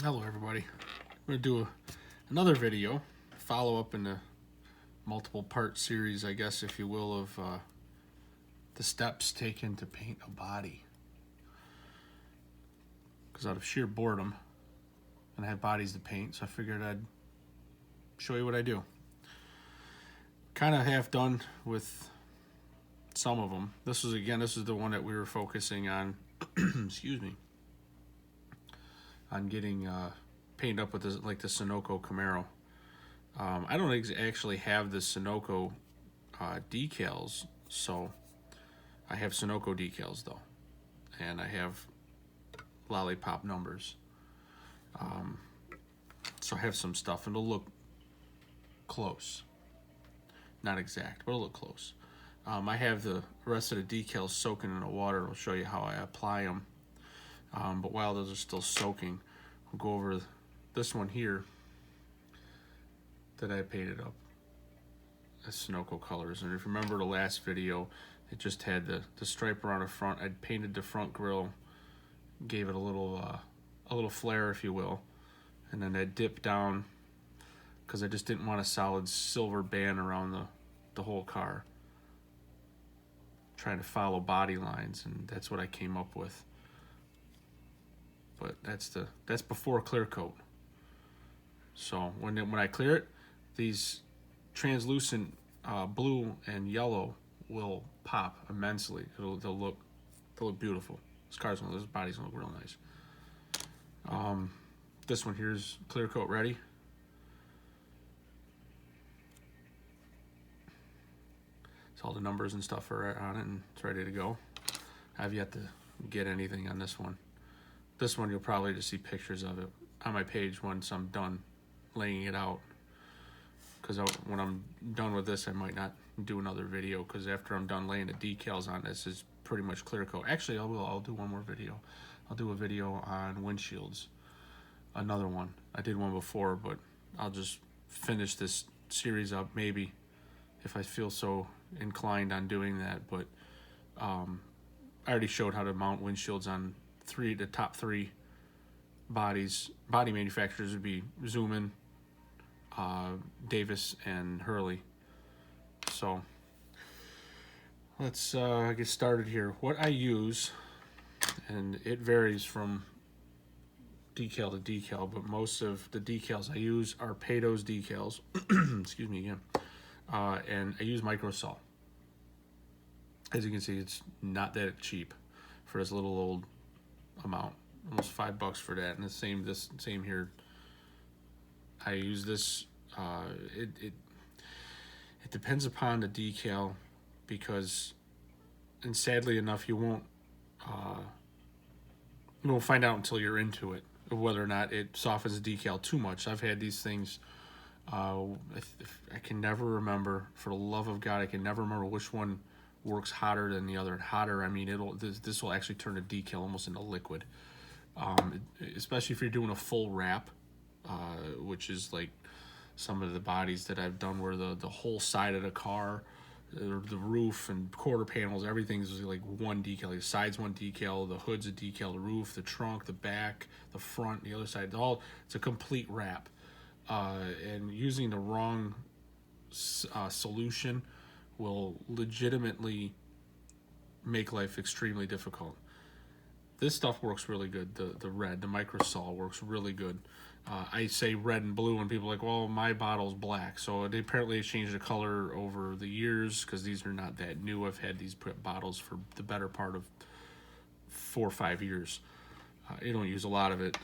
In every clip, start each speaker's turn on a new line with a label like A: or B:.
A: Hello everybody. I'm going to do another video, follow up in the multiple part series, I guess if you will, of the steps taken to paint a body. Because out of sheer boredom, and I have bodies to paint, so I figured I'd show you what I do. Kind of half done with some of them. This is the one that we were focusing on, excuse me, on getting painted up with this, like the Sunoco Camaro. I don't actually have the Sunoco decals, so I have Sunoco decals though, and I have lollipop numbers. So I have some stuff, and it'll look close. Not exact, but it'll look close. I have the rest of the decals soaking in the water. I'll show you how I apply them. But while those are still soaking, we'll go over this one here that I painted up as Sunoco colors. And if you remember the last video, it just had the stripe around the front. I'd painted the front grille, gave it a little flare, if you will, and then I dipped down because I just didn't want a solid silver band around the whole car. Trying to follow body lines, and that's what I came up with. But that's before clear coat. So when I clear it, these translucent blue and yellow will pop immensely. They'll look beautiful. This body's gonna look real nice. This one here's clear coat ready. So all the numbers and stuff are on it, and it's ready to go. I've yet to get anything on this one. This one you'll probably just see pictures of it on my page once I'm done laying it out. Because when I'm done with this, I might not do another video, because after I'm done laying the decals on this is pretty much clear coat. Actually, I'll do one more video. I'll do a video on windshields. Another one. I did one before, but I'll just finish this series up maybe if I feel so inclined on doing that. But I already showed how to mount windshields on the top three body manufacturers would be Zuman, Davis, and Hurley. So let's get started here. What I use, and it varies from decal to decal, but most of the decals I use are Pt6 decals. Excuse me again. And I use microsol. As you can see, it's not that cheap for this little old amount. Almost $5 for that. And the same here. I use this. It depends upon the decal, because, and sadly enough, you won't find out until you're into it whether or not it softens the decal too much. I've had these things. I can never remember, for the love of God, I can never remember which one works hotter than the other. Hotter, I mean, this will actually turn a decal almost into liquid. Especially if you're doing a full wrap, which is like some of the bodies that I've done, where the whole side of the car, the roof and quarter panels, everything's like one decal. The side's one decal, the hood's a decal, the roof, the trunk, the back, the front, the other side, it's a complete wrap. And using the wrong solution will legitimately make life extremely difficult. This stuff works really good. The red, the microsol works really good. I say red and blue, and people are like, well, my bottle's black. So they apparently changed the color over the years, because these are not that new. I've had these bottles for the better part of 4 or 5 years. You don't use a lot of it,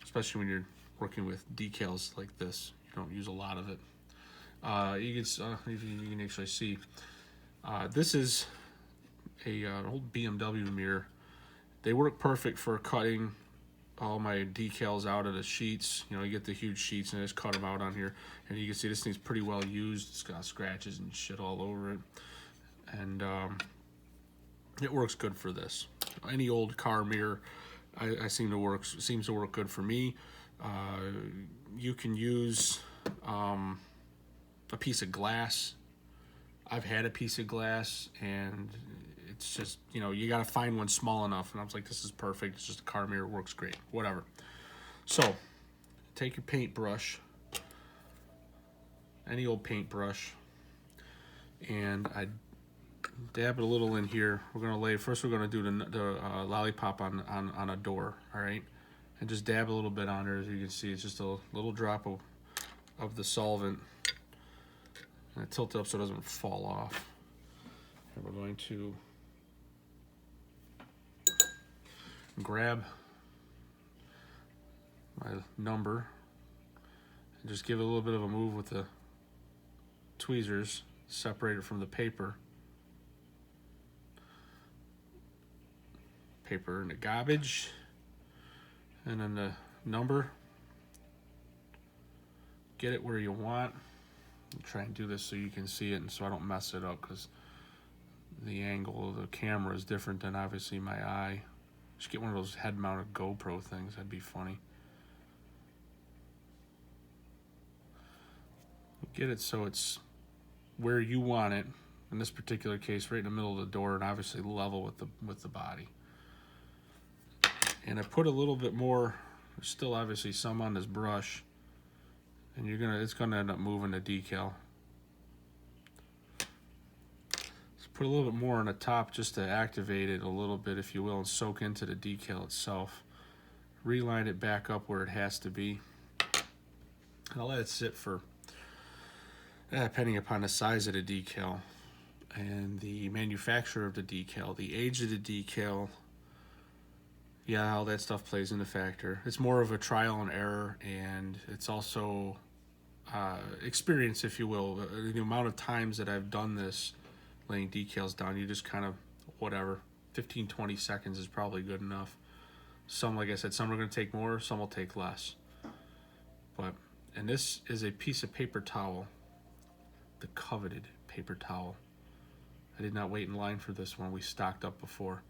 A: especially when you're working with decals like this. You don't use a lot of it. You can actually see. This is an old BMW mirror. They work perfect for cutting all my decals out of the sheets. You get the huge sheets, and I just cut them out on here. And you can see this thing's pretty well used. It's got scratches and shit all over it. And it works good for this. Any old car mirror seems to work good for me. You can use a piece of glass. I've had a piece of glass, and it's just, you got to find one small enough. And I was like, this is perfect. It's just a car mirror. It works great. Whatever. So take your paintbrush, any old paintbrush, and I dab it a little in here. We're gonna lay, first we're gonna do the lollipop on a door, all right? And just dab a little bit on there. As you can see, it's just a little drop of the solvent. And I tilt it up so it doesn't fall off. And we're going to grab my number and just give it a little bit of a move with the tweezers, separate it from the paper. Paper in the garbage, and then the number. Get it where you want. I'll try and do this so you can see it and so I don't mess it up, because the angle of the camera is different than obviously my eye. Just get one of those head-mounted GoPro things. That'd be funny. Get it so it's where you want it. In this particular case, right in the middle of the door, and obviously level with the body. And I put a little bit more. There's still obviously some on this brush, and it's gonna end up moving the decal. Put a little bit more on the top just to activate it a little bit, if you will, and soak into the decal itself. Reline it back up where it has to be. I'll let it sit for, depending upon the size of the decal and the manufacturer of the decal, the age of the decal, yeah, all that stuff plays into factor. It's more of a trial and error, and it's also experience, if you will. The amount of times that I've done this, laying decals down, you just kind of, whatever, 15-20 seconds is probably good enough. Some, like I said, some are going to take more, some will take less. And this is a piece of paper towel, the coveted paper towel. I did not wait in line for this one. We stocked up before.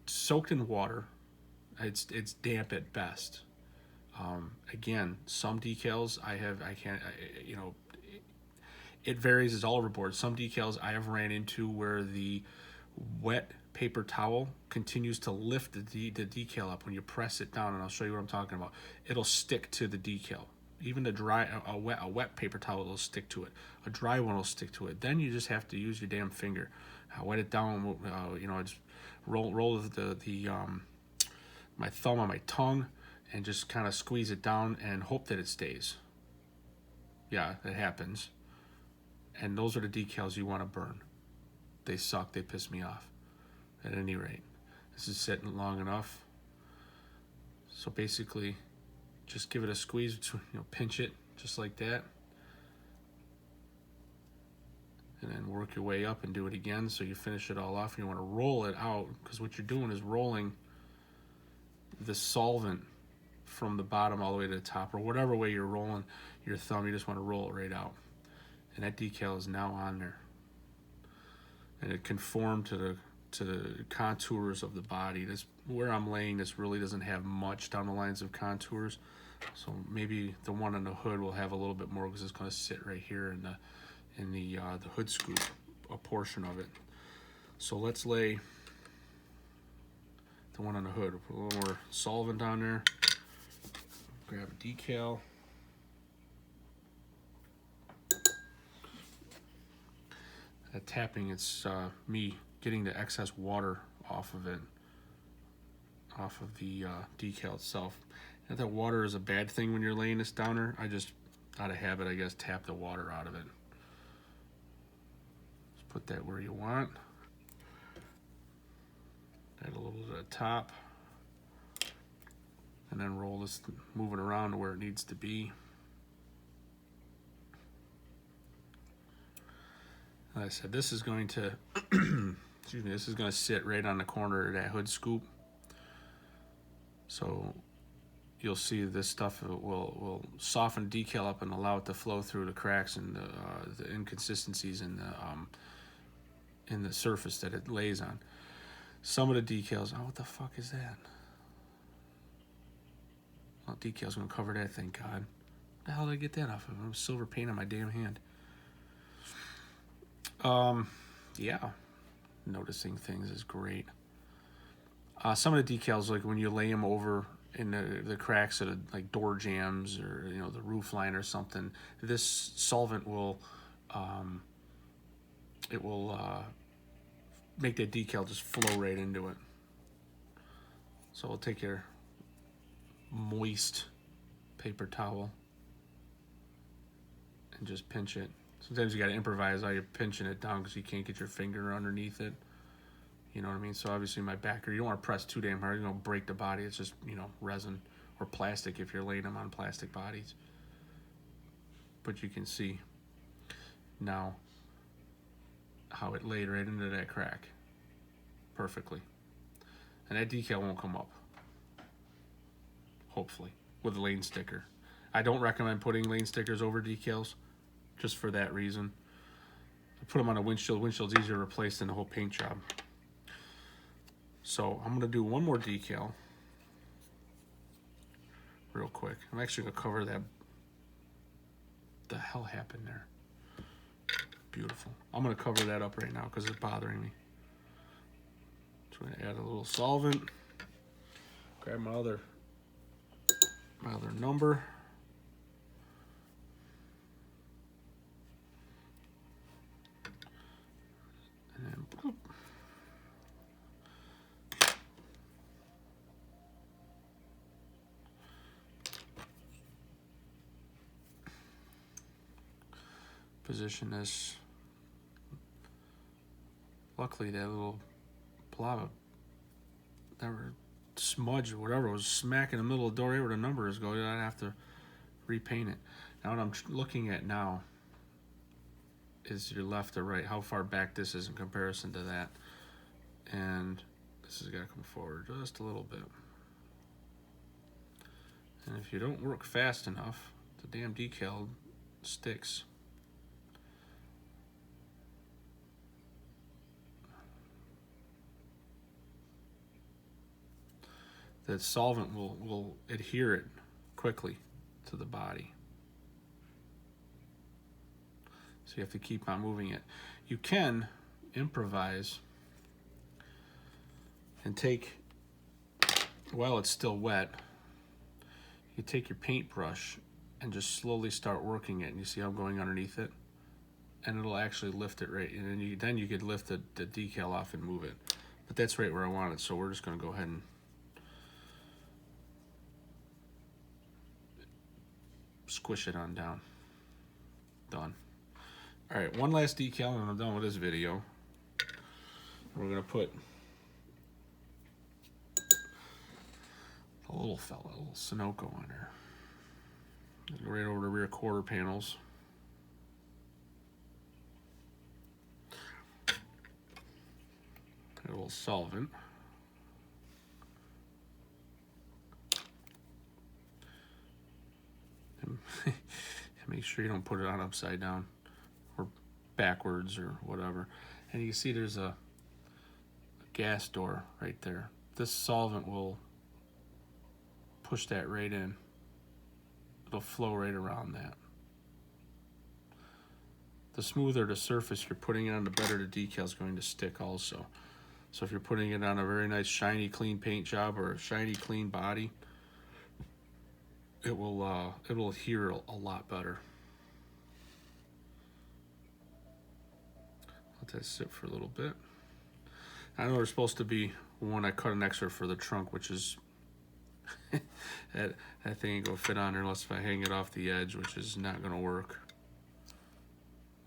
A: Soaked in water. It's damp at best. Again, some decals it varies, as all over board. Some decals I have ran into where the wet paper towel continues to lift the decal up when you press it down, and I'll show you what I'm talking about. It'll stick to the decal. Even a wet paper towel will stick to it. A dry one will stick to it. Then you just have to use your damn finger. Wet it down. Just roll my thumb on my tongue and just kind of squeeze it down and hope that it stays. Yeah, it happens. And those are the decals you want to burn. They suck. They piss me off. At any rate, this is sitting long enough. So basically, just give it a squeeze. Pinch it just like that, and then work your way up and do it again. So you finish it all off. You want to roll it out, because what you're doing is rolling the solvent from the bottom all the way to the top, or whatever way you're rolling your thumb. You just want to roll it right out. And that decal is now on there, and it conformed to the contours of the body. This, where I'm laying this, really doesn't have much down the lines of contours, so maybe the one on the hood will have a little bit more, because it's going to sit right here in the hood scoop, a portion of it. So let's lay the one on the hood. Put a little more solvent on there. Grab a decal. That tapping, it's me getting the excess water off of it, off of the decal itself. Not that water is a bad thing when you're laying this down there. I just, out of habit, I guess, tap the water out of it. Just put that where you want. Add a little bit at the top. And then roll this, move it around to where it needs to be. Like I said, this is going to, excuse me, this is going to sit right on the corner of that hood scoop. So you'll see this stuff will soften decal up and allow it to flow through the cracks and the inconsistencies in the surface that it lays on. Some of the decals, oh, what the fuck is that? Well, decal's going to cover that, thank God. What the hell did I get that off of? It was silver paint on my damn hand. Yeah, noticing things is great. Some of the decals, like when you lay them over in the cracks of like door jams or the roof line or something, this solvent will it will make that decal just flow right into it. So we'll take your moist paper towel and just pinch it. Sometimes you got to improvise how you're pinching it down because you can't get your finger underneath it. You know what I mean? So obviously my backer, you don't want to press too damn hard. You don't break the body. It's just, resin or plastic if you're laying them on plastic bodies. But you can see now how it laid right into that crack perfectly. And that decal won't come up, hopefully, with a lane sticker. I don't recommend putting lane stickers over decals just for that reason. I put them on a windshield. Windshield's easier to replace than the whole paint job. So I'm gonna do one more decal real quick. I'm actually gonna cover that. The hell happened there? Beautiful. I'm gonna cover that up right now because it's bothering me. So I'm gonna add a little solvent. Grab my other number. And then bloop. Position this. Luckily that little blob of never smudge or whatever was smack in the middle of the door where the numbers go. I'd have to repaint it. Now what I'm looking at now is your left or right, how far back this is in comparison to that. And this has got to come forward just a little bit. And if you don't work fast enough, the damn decal sticks. The solvent will adhere it quickly to the body. So you have to keep on moving it. You can improvise and take, while it's still wet, you take your paintbrush and just slowly start working it. And you see how I'm going underneath it? And it'll actually lift it right. And then you could lift the decal off and move it. But that's right where I want it, so we're just gonna go ahead and squish it on down. Done. All right, one last decal and I'm done with this video. We're gonna put a little fella, a little Sunoco on there. Right over the rear quarter panels. A little solvent. And make sure you don't put it on upside down or backwards or whatever. And you can see there's a gas door right there. This solvent will push that right in. It'll flow right around that. The smoother the surface you're putting it on, the better the decal is going to stick also. So if you're putting it on a very nice shiny clean paint job or a shiny clean body, it will adhere a lot better. Let that sit for a little bit. I know there's supposed to be one. I cut an extra for the trunk, which is that thing ain't gonna fit on there unless if I hang it off the edge, which is not gonna work.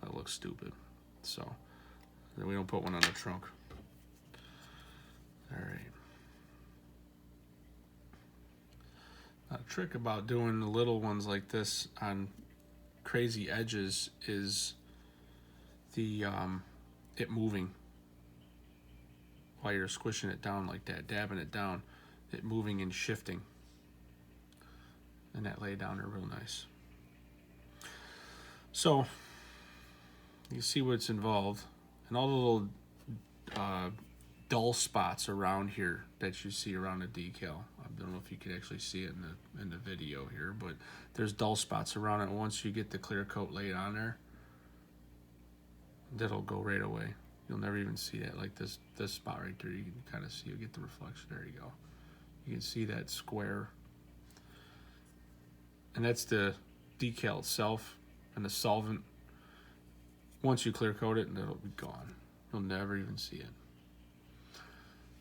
A: That looks stupid. So then we don't put one on the trunk. All right. Now, the trick about doing the little ones like this on crazy edges is the it moving while you're squishing it down like that, dabbing it down, it moving and shifting, and that lay down there real nice. So you see what's involved, and all the little dull spots around here that you see around the decal. I don't know if you can actually see it in the video here, but there's dull spots around it. Once you get the clear coat laid on there, that'll go right away. You'll never even see that. Like this spot right there, you can kind of see, you get the reflection. There you go. You can see that square. And that's the decal itself and the solvent. Once you clear coat it, and it'll be gone. You'll never even see it.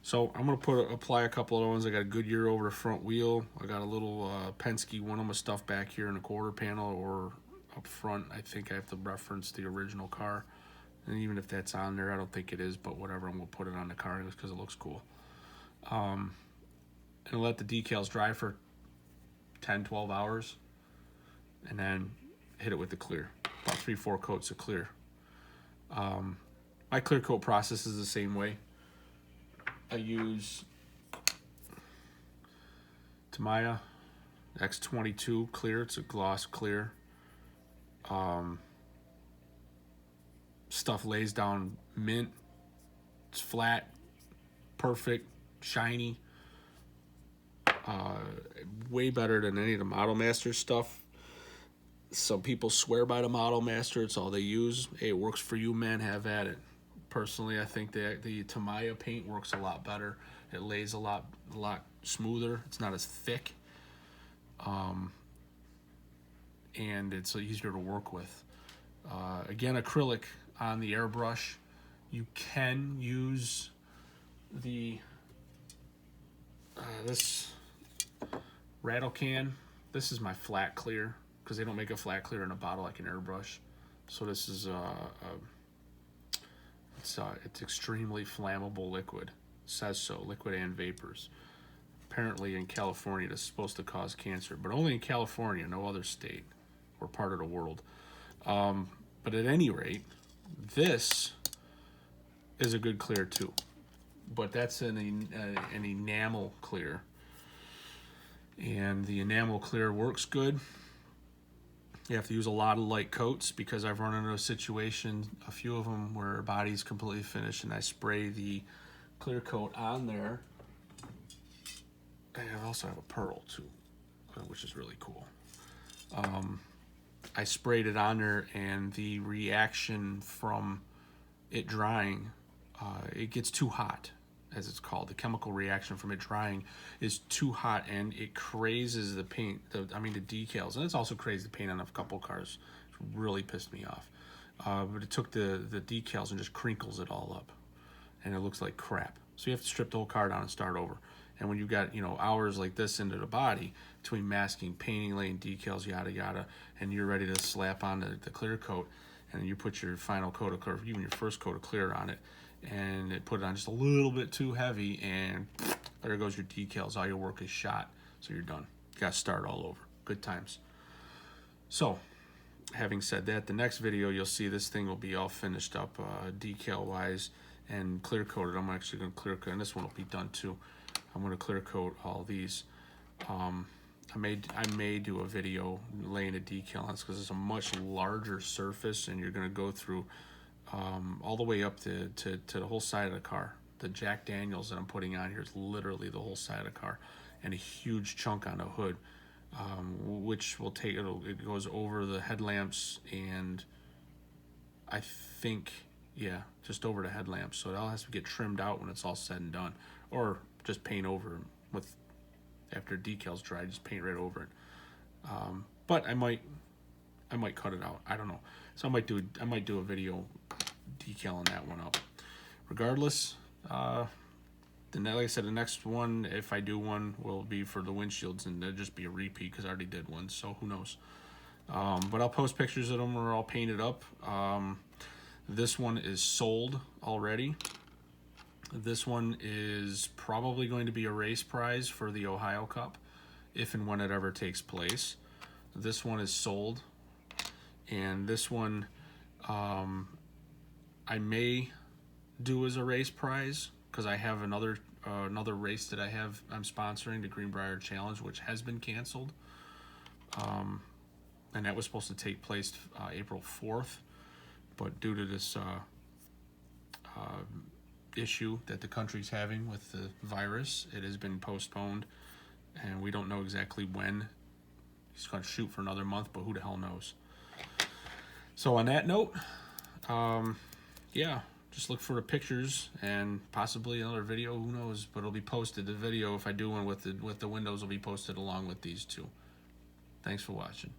A: So I'm gonna apply a couple of ones. I got a Goodyear over the front wheel. I got a little Penske one of my stuff back here in the quarter panel or up front. I think I have to reference the original car. And even if that's on there, I don't think it is, but whatever, I'm gonna put it on the car because it looks cool. And let the decals dry for 10, 12 hours. And then hit it with the clear. About 3-4 coats of clear. My clear coat process is the same way. I use Tamiya X22 clear. It's a gloss clear. Stuff lays down mint. It's flat, perfect, shiny. Way better than any of the Model Master stuff. Some people swear by the Model Master. It's all they use. Hey, it works for you, man. Have at it. Personally, I think the Tamiya paint works a lot better. It lays a lot smoother. It's not as thick, and it's easier to work with. Again, acrylic on the airbrush. You can use the this rattle can. This is my flat clear because they don't make a flat clear in a bottle like an airbrush. So this is it's extremely flammable liquid. It says so, liquid and vapors. Apparently in California it's supposed to cause cancer, but only in California, no other state or part of the world. But at any rate, this is a good clear too. But that's an enamel clear. And the enamel clear works good. You have to use a lot of light coats because I've run into a situation, a few of them, where body's completely finished and I spray the clear coat on there. And I also have a pearl too, which is really cool. I sprayed it on there and the reaction from it drying, it gets too hot, as it's called. The chemical reaction from it drying is too hot and it crazes the paint, the decals. And it's also crazed the paint on a couple cars. It really pissed me off. But it took the decals and just crinkles it all up. And it looks like crap. So you have to strip the whole car down and start over. And when you've got, hours like this into the body, between masking, painting, laying decals, yada, yada, and you're ready to slap on the clear coat, and you put your final coat of clear, even your first coat of clear on it, and it put it on just a little bit too heavy, and there goes your decals. All your work is shot, so you're done. You got to start all over. Good times. So, having said that, the next video you'll see this thing will be all finished up decal-wise and clear-coated. I'm actually going to clear-coat, and this one will be done too. I'm going to clear-coat all these. I may do a video laying a decal on this because it's a much larger surface, and you're going to go through all the way up to the whole side of the car. The Jack Daniels that I'm putting on here is literally the whole side of the car, and a huge chunk on the hood, which will take it goes over the headlamps, and I think just over the headlamps. So it all has to get trimmed out when it's all said and done, or just paint over with after decals dry, just paint right over it. But I might cut it out. I don't know. So I might do a video decaling that one up. Regardless, like I said, the next one, if I do one, will be for the windshields, and it'll just be a repeat because I already did one. So who knows? But I'll post pictures of them where I'll paint it up. This one is sold already. This one is probably going to be a race prize for the Ohio Cup, if and when it ever takes place. This one is sold, and this one I may do as a race prize because I have another race that I'm sponsoring, the Greenbrier Challenge, which has been canceled, and that was supposed to take place April 4th, but due to this issue that the country's having with the virus, it has been postponed, and we don't know exactly when. He's going to shoot for another month, but who the hell knows? So on that note, just look for the pictures and possibly another video. Who knows? But it'll be posted. The video, if I do one with the windows, will be posted along with these two. Thanks for watching.